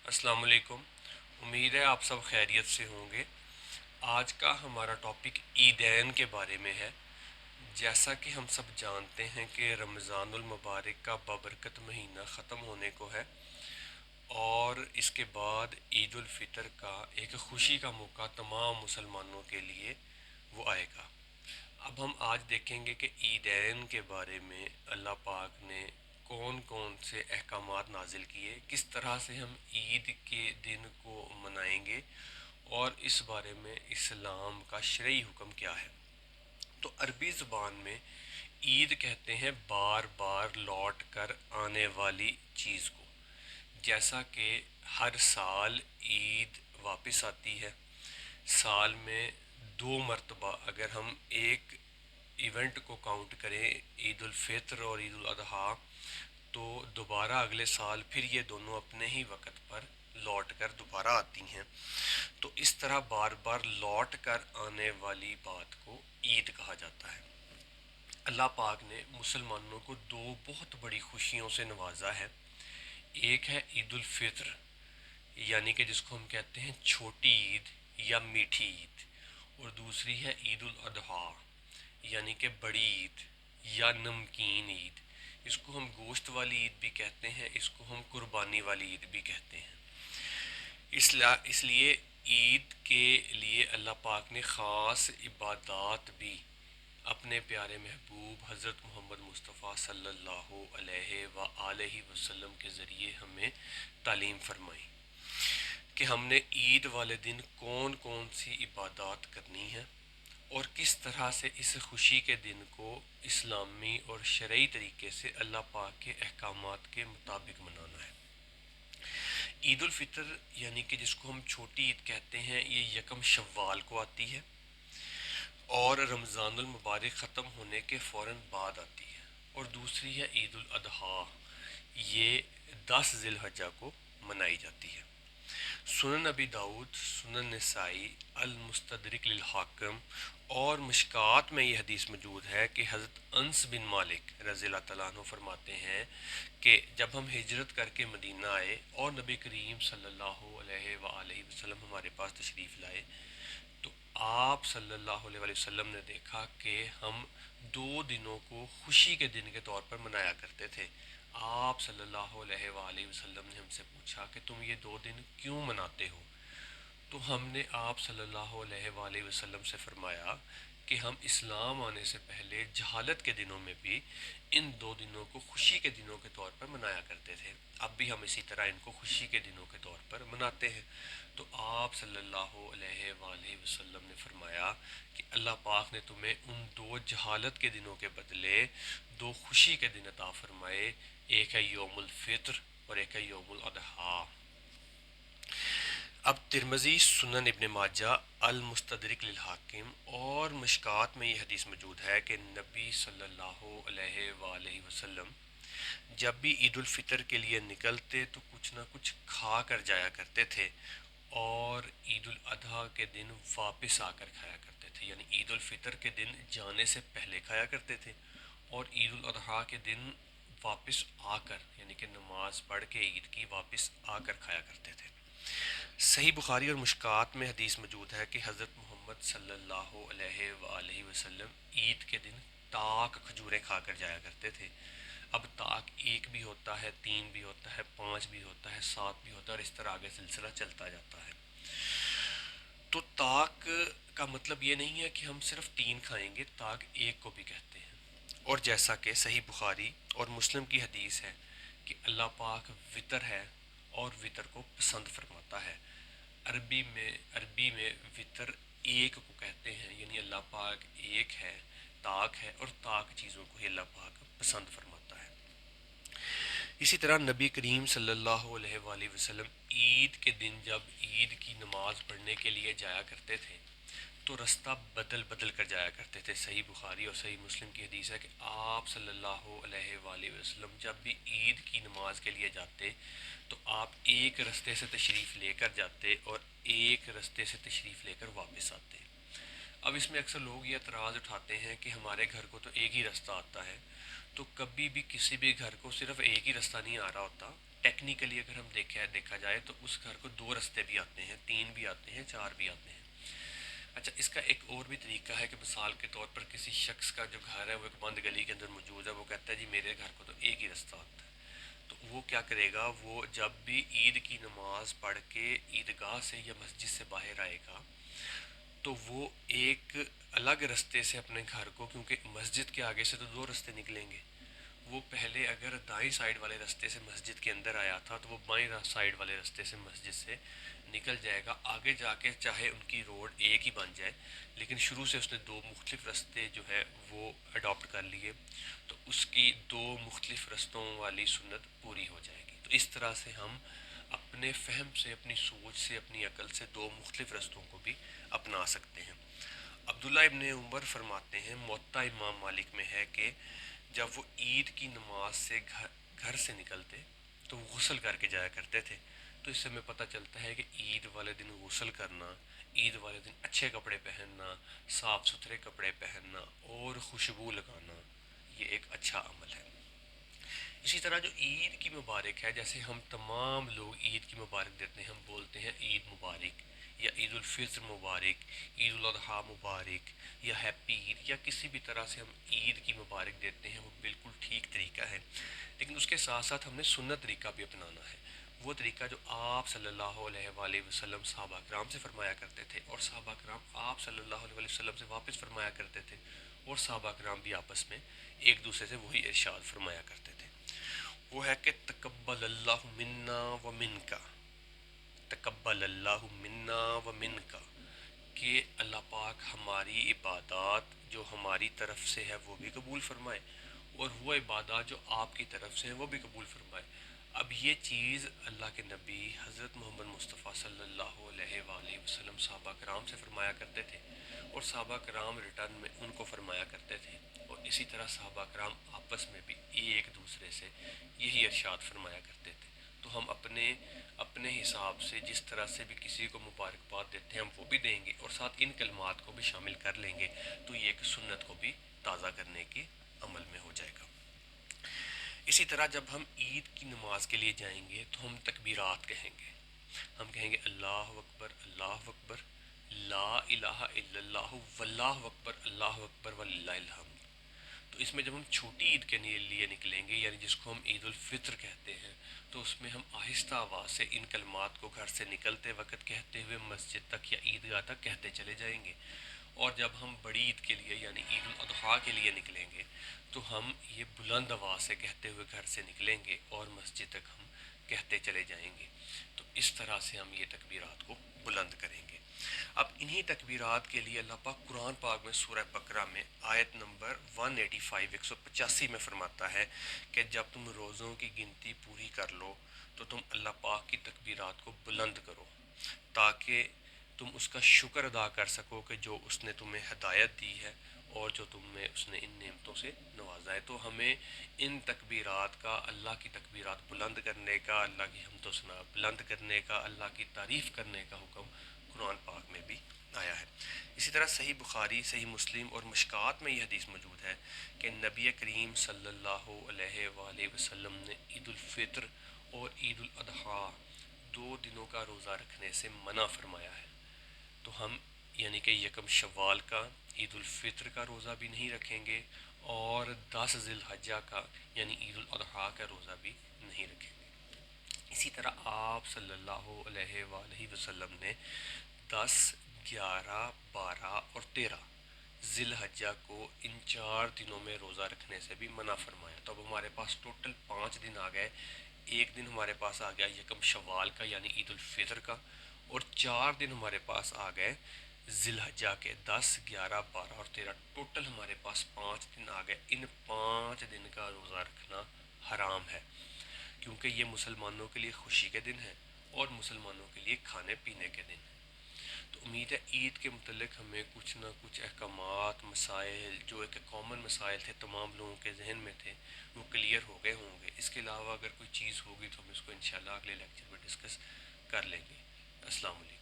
السلام علیکم۔ امید ہے آپ سب خیریت سے ہوں گے۔ آج کا ہمارا ٹاپک عیدین کے بارے میں ہے۔ جیسا کہ ہم سب جانتے ہیں کہ رمضان المبارک کا بابرکت مہینہ ختم ہونے کو ہے اور اس کے بعد عید الفطر کا ایک خوشی کا موقع تمام مسلمانوں کے لیے وہ آئے گا۔ اب ہم آج دیکھیں گے کہ عیدین کے بارے میں اللہ پاک نے کون کون سے احکامات نازل کیے، کس طرح سے ہم عید کے دن کو منائیں گے اور اس بارے میں اسلام کا شرعی حکم کیا ہے۔ تو عربی زبان میں عید کہتے ہیں بار بار لوٹ کر آنے والی چیز کو، جیسا کہ ہر سال عید واپس آتی ہے۔ سال میں دو مرتبہ اگر ہم ایک ایونٹ کو کاؤنٹ کریں، عید الفطر اور عید الاضحیٰ، تو دوبارہ اگلے سال پھر یہ دونوں اپنے ہی وقت پر لوٹ کر دوبارہ آتی ہیں۔ تو اس طرح بار بار لوٹ کر آنے والی بات کو عید کہا جاتا ہے۔ اللہ پاک نے مسلمانوں کو دو بہت بڑی خوشیوں سے نوازا ہے۔ ایک ہے عید الفطر، یعنی کہ جس کو ہم کہتے ہیں چھوٹی عید یا میٹھی عید، اور دوسری ہے عید الاضحیٰ، یعنی کہ بڑی عید یا نمکین عید۔ اس کو ہم گوشت والی عید بھی کہتے ہیں، اس کو ہم قربانی والی عید بھی کہتے ہیں۔ اس لیے عید کے لیے اللہ پاک نے خاص عبادات بھی اپنے پیارے محبوب حضرت محمد مصطفیٰ صلی اللہ علیہ وآلہ وسلم کے ذریعے ہمیں تعلیم فرمائی کہ ہم نے عید والے دن کون کون سی عبادات کرنی ہے اور کس طرح سے اس خوشی کے دن کو اسلامی اور شرعی طریقے سے اللہ پاک کے احکامات کے مطابق منانا ہے۔ عید الفطر یعنی کہ جس کو ہم چھوٹی عید کہتے ہیں، یہ یکم شوال کو آتی ہے اور رمضان المبارک ختم ہونے کے فوراً بعد آتی ہے۔ اور دوسری ہے عید الاضحیٰ، یہ 10 ذی الحجہ کو منائی جاتی ہے۔ سنن ابی داؤد، سنن نسائی، المستدرک للحاکم اور مشکات میں یہ حدیث موجود ہے کہ حضرت انس بن مالک رضی اللہ تعالیٰ عنہ فرماتے ہیں کہ جب ہم ہجرت کر کے مدینہ آئے اور نبی کریم صلی اللہ علیہ وآلہ وسلم ہمارے پاس تشریف لائے، تو آپ صلی اللہ علیہ وسلم نے دیکھا کہ ہم دو دنوں کو خوشی کے دن کے طور پر منایا کرتے تھے۔ آپ صلی اللہ علیہ وآلہ وسلم نے ہم سے پوچھا کہ تم یہ دو دن کیوں مناتے ہو؟ تو ہم نے آپ صلی اللہ علیہ وآلہ وسلم سے فرمایا کہ ہم اسلام آنے سے پہلے جہالت کے دنوں میں بھی ان دو دنوں کو خوشی کے دنوں کے طور پر منایا کرتے تھے، اب بھی ہم اسی طرح ان کو خوشی کے دنوں کے طور پر مناتے ہیں۔ تو آپ صلی اللہ علیہ وآلہ وسلم نے فرمایا کہ اللہ پاک نے تمہیں ان دو جہالت کے دنوں کے بدلے دو خوشی کے دن عطا فرمائے، ایک ہے یوم الفطر اور ایک ہے یوم الاضحیٰ۔ اب ترمذی، سنن ابن ماجہ، المستدرک للحاکم اور مشکات میں یہ حدیث موجود ہے کہ نبی صلی اللہ علیہ وآلہ وسلم جب بھی عید الفطر کے لیے نکلتے تو کچھ نہ کچھ کھا کر جایا کرتے تھے، اور عید الاضحیٰ کے دن واپس آ کر کھایا کرتے تھے، یعنی عید الفطر کے دن جانے سے پہلے کھایا کرتے تھے اور عید الاضحیٰ کے دن واپس آ کر، یعنی کہ نماز پڑھ کے عید کی واپس آ کر کھایا کرتے تھے۔ صحیح بخاری اور مشکات میں حدیث موجود ہے کہ حضرت محمد صلی اللہ علیہ وآلہ وسلم عید کے دن تاک کھجوریں کھا کر جایا کرتے تھے۔ اب تاک ایک بھی ہوتا ہے، تین بھی ہوتا ہے، پانچ بھی ہوتا ہے، سات بھی ہوتا ہے، اور اس طرح آگے سلسلہ چلتا جاتا ہے۔ تو تاک کا مطلب یہ نہیں ہے کہ ہم صرف تین کھائیں گے، تاک ایک کو بھی کہتے ہیں۔ اور جیسا کہ صحیح بخاری اور مسلم کی حدیث ہے کہ اللہ پاک وطر ہے اور وطر کو پسند فرماتا ہے۔ عربی میں وطر ایک کو کہتے ہیں، یعنی اللہ پاک ایک ہے، تاک ہے، اور تاک چیزوں کو ہی اللہ پاک پسند فرماتا ہے۔ اسی طرح نبی کریم صلی اللہ علیہ وآلہ وسلم عید کے دن جب عید کی نماز پڑھنے کے لیے جایا کرتے تھے تو رستہ بدل بدل کر جایا کرتے تھے۔ صحیح بخاری اور صحیح مسلم کی حدیث ہے کہ آپ صلی اللہ علیہ وآلہ وسلم جب بھی عید کی نماز کے لیے جاتے تو آپ ایک رستے سے تشریف لے کر جاتے اور ایک رستے سے تشریف لے کر واپس آتے۔ اب اس میں اکثر لوگ یہ اعتراض اٹھاتے ہیں کہ ہمارے گھر کو تو ایک ہی رستہ آتا ہے، تو کبھی بھی کسی بھی گھر کو صرف ایک ہی رستہ نہیں آ رہا ہوتا، ٹیکنیکلی اگر ہم دیکھا جائے تو اس گھر کو 2 رستے بھی آتے ہیں، 3 بھی آتے ہیں، 4 بھی آتے ہیں۔ اچھا، اس کا ایک اور بھی طریقہ ہے کہ مثال کے طور پر کسی شخص کا جو گھر ہے وہ ایک بند گلی کے اندر موجود ہے، وہ کہتا ہے جی میرے گھر کو تو ایک ہی رستہ آتا ہے، تو وہ کیا کرے گا، وہ جب بھی عید کی نماز پڑھ کے عیدگاہ سے یا مسجد سے باہر آئے گا تو وہ ایک الگ رستے سے اپنے گھر کو، کیونکہ مسجد کے آگے سے تو 2 رستے نکلیں گے، وہ پہلے اگر دائیں سائیڈ والے رستے سے مسجد کے اندر آیا تھا تو وہ بائیں سائیڈ والے رستے سے مسجد سے نکل جائے گا، آگے جا کے چاہے ان کی روڈ ایک ہی بن جائے، لیکن شروع سے اس نے 2 مختلف رستے جو ہے وہ اڈاپٹ کر لیے، تو اس کی 2 مختلف رستوں والی سنت پوری ہو جائے گی۔ تو اس طرح سے ہم اپنے فہم سے، اپنی سوچ سے، اپنی عقل سے 2 مختلف رستوں کو بھی اپنا سکتے ہیں۔ عبداللہ ابن عمر فرماتے ہیں، موطا امام مالک میں ہے کہ جب وہ عید کی نماز سے گھر سے نکلتے تو وہ غسل کر کے جایا کرتے تھے، تو اس سے ہمیں پتہ چلتا ہے کہ عید والے دن غسل کرنا، عید والے دن اچھے کپڑے پہننا، صاف ستھرے کپڑے پہننا اور خوشبو لگانا یہ ایک اچھا عمل ہے۔ اسی طرح جو عید کی مبارک ہے، جیسے ہم تمام لوگ عید کی مبارک دیتے ہیں، ہم بولتے ہیں عید مبارک یا عید الفطر مبارک، عید الاضحیٰ مبارک یا ہیپی عید، یا کسی بھی طرح سے ہم عید کی مبارک دیتے ہیں، وہ بالکل ٹھیک طریقہ ہے، لیکن اس کے ساتھ ساتھ ہم نے سنت طریقہ بھی اپنانا ہے، وہ طریقہ جو آپ صلی اللہ علیہ وآلہ وسلم صحابہ کرام سے فرمایا کرتے تھے، اور صحابہ کرام آپ صلی اللہ علیہ وسلم سے واپس فرمایا کرتے تھے، اور صحابہ کرام بھی آپس میں ایک دوسرے سے وہی ارشاد فرمایا کرتے تھے، وہ ہے کہ تقبل اللہ منا و منکا، تقبل اللہ منا و منکا، کہ اللہ پاک ہماری عبادات جو ہماری طرف سے ہے وہ بھی قبول فرمائے، اور وہ عبادات جو آپ کی طرف سے ہے وہ بھی قبول فرمائے۔ اب یہ چیز اللہ کے نبی حضرت محمد مصطفیٰ صلی اللہ علیہ وآلہ وسلم صحابہ کرام سے فرمایا کرتے تھے، اور صحابہ کرام ریٹرن میں ان کو فرمایا کرتے تھے، اور اسی طرح صحابہ کرام آپس میں بھی ایک دوسرے سے یہی ارشاد فرمایا کرتے تھے۔ تو ہم اپنے حساب سے جس طرح سے بھی کسی کو مبارکباد دیتے ہیں ہم وہ بھی دیں گے، اور ساتھ ان کلمات کو بھی شامل کر لیں گے، تو یہ ایک سنت کو بھی تازہ کرنے کے عمل میں ہو جائے گا۔ اسی طرح جب ہم عید کی نماز کے لیے جائیں گے تو ہم تکبیرات کہیں گے، ہم کہیں گے اللہ اکبر، اللہ اکبر، لا الہ الا اللہ، واللہ اکبر، اللہ اکبر وللہ الحمد۔ تو اس میں جب ہم چھوٹی عید کے لیے نکلیں گے، یعنی جس کو ہم عید الفطر کہتے ہیں، تو اس میں ہم آہستہ آواز سے ان کلمات کو گھر سے نکلتے وقت کہتے ہوئے مسجد تک یا عیدگاہ تک کہتے چلے جائیں گے، اور جب ہم بڑی عید کے لیے یعنی عید الاضحیٰ کے لیے نکلیں گے تو ہم یہ بلند آواز سے کہتے ہوئے گھر سے نکلیں گے اور مسجد تک ہم کہتے چلے جائیں گے، تو اس طرح سے ہم یہ تکبیرات کو بلند کریں گے۔ اب انہی تکبیرات کے لیے اللہ پاک قرآن پاک میں سورہ بقرہ میں آیت نمبر 185 185 میں فرماتا ہے کہ جب تم روزوں کی گنتی پوری کر لو تو تم اللہ پاک کی تکبیرات کو بلند کرو، تاکہ تم اس کا شکر ادا کر سکو کہ جو اس نے تمہیں ہدایت دی ہے اور جو تمہیں اس نے ان نعمتوں سے نوازا ہے۔ تو ہمیں ان تکبیرات کا، اللہ کی تکبیرات بلند کرنے کا، اللہ کی حمد و ثنا بلند کرنے کا، اللہ کی تعریف کرنے کا حکم قرآن پاک میں بھی آیا ہے۔ اسی طرح صحیح بخاری، صحیح مسلم اور مشکات میں یہ حدیث موجود ہے کہ نبی کریم صلی اللہ علیہ وآلہ وسلم نے عید الفطر اور عید الاضحیٰ 2 دنوں کا روزہ رکھنے سے منع فرمایا ہے، تو ہم یعنی کہ یکم شوال کا، عید الفطر کا روزہ بھی نہیں رکھیں گے، اور 10 ذی الحجہ کا یعنی عید الاضحیٰ کا روزہ بھی نہیں رکھیں گے۔ اسی طرح آپ صلی اللہ علیہ وآلہ وسلم نے 10، 11، 12 اور 13 ذی الحجہ کو ان 4 دنوں میں روزہ رکھنے سے بھی منع فرمایا، تو اب ہمارے پاس ٹوٹل 5 دن آ گئے، ایک دن ہمارے پاس آ گیا یکم شوال کا یعنی عید الفطر کا، اور 4 دن ہمارے پاس آ گئے ذی الحجہ کے 10، 11، 12 اور 13، ٹوٹل ہمارے پاس 5 دن آ گئے۔ ان 5 دن کا روزہ رکھنا حرام ہے، کیونکہ یہ مسلمانوں کے لیے خوشی کے دن ہیں اور مسلمانوں کے لیے کھانے پینے کے دن ہیں۔ تو امید ہے عید کے متعلق ہمیں کچھ نہ کچھ احکامات، مسائل جو ایک کامن مسائل تھے تمام لوگوں کے ذہن میں تھے، وہ کلیئر ہو گئے ہوں گے۔ اس کے علاوہ اگر کوئی چیز ہوگی تو ہم اس کو انشاءاللہ اگلے لیکچر میں ڈسکس کر لیں گے۔ السلام علیکم۔